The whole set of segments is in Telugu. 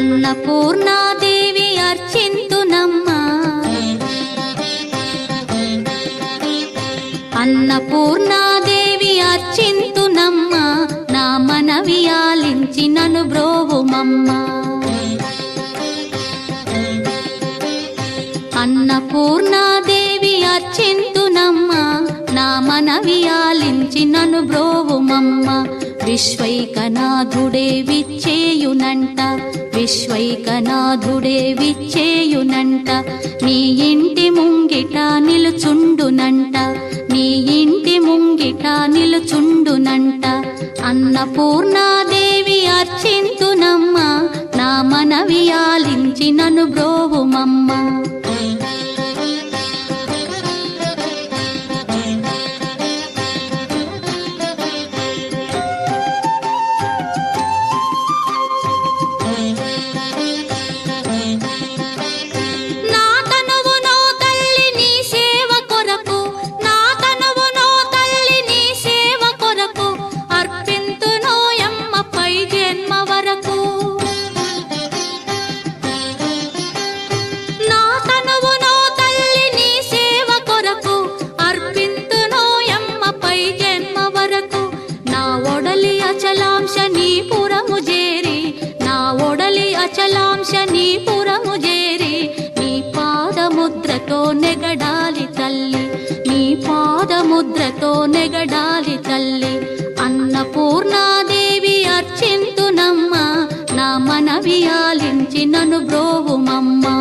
అన్నపూర్ణాదేవి అర్చింతునమ్మా అన్నపూర్ణాదేవి అర్చింతునమ్మా నా మనవి ఆలించి నన్ను బ్రోవుమమ్మా అన్నపూర్ణాదేవి అర్చింతునమ్మా నా మనవి ఆలించి నన్ను బ్రోవుమమ్మా విశ్వైకనాథుడే విచ్చేయునంట విశ్వైకనాథుడే విచ్చేయునంట నీ ఇంటి ముంగిట నిలుచుండునంట నీ ఇంటి ముంగిట నిలుచుండునంట అన్నపూర్ణాదేవి అర్చింతునమ్మా నా మనవి ఆలించి నన్ను బ్రోవుమమ్మా అచలాంశనీపురము చేరి నీ పాదముద్రతో నెగడాలి తల్లి నీ పాదముద్రతో నెగడాలి తల్లి అన్నపూర్ణాదేవి అర్చింతునమ్మా నా మనవి ఆలించి నన్ను బ్రోవుమమ్మా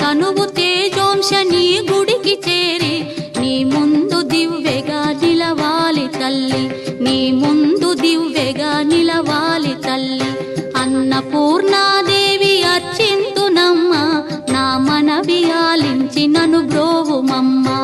తనువు తేజోంశని గుడికి చేరి నీ ముందు దివ్వెగా నిలవాలి తల్లి నీ ముందు దివ్వెగా నిలవాలి తల్లి అన్నపూర్ణాదేవి అర్చింతునమ్మా నా మనవి ఆలించి నన్ను బ్రోవుమమ్మా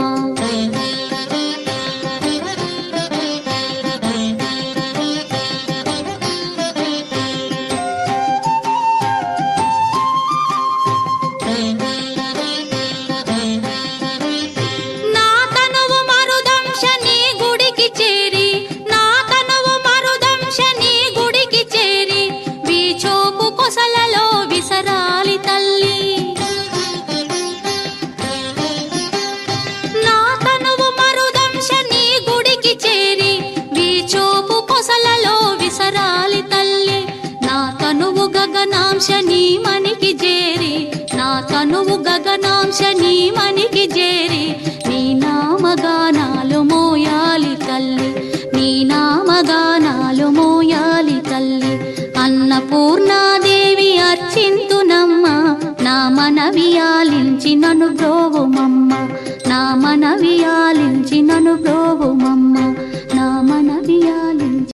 గగనాంశని మనికి చేరి నా తనువు గగనాంశని మనికి చేరి నీ నామగానాలు మోయాలి తల్లి నీ నామగానాలు మోయాలి తల్లి అన్నపూర్ణాదేవి అర్చింతునమ్మా నా మనవి ఆలించి నన్ను బ్రోవుమమ్మా నా మనవి ఆలించి నన్ను బ్రోవు